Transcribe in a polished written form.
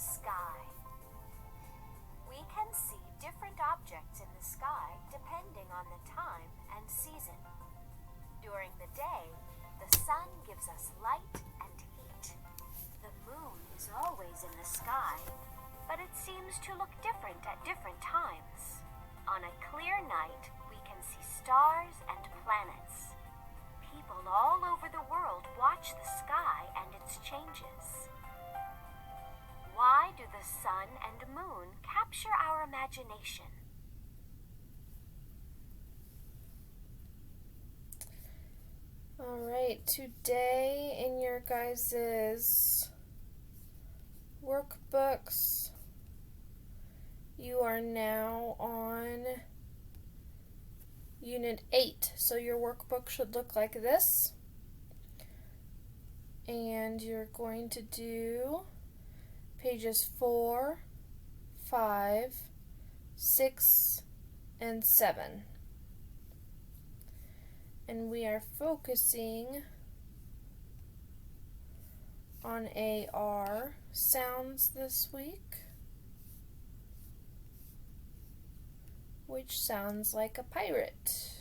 sky. We can see different objects in the sky depending on the time and season. During the day, the sun gives us light and heat. The moon is always in the sky, but it seems to look different at different times. On a clear night, we can see stars and planets. People all over the world watch the sky and its changes. Why do the sun and moon capture our imagination? All right, today in your guys' workbooks, you are now on Unit 8. So your workbook should look like this. And you're going to do pages 4, 5, 6, and 7. And we are focusing on AR sounds this week, which sounds like a pirate.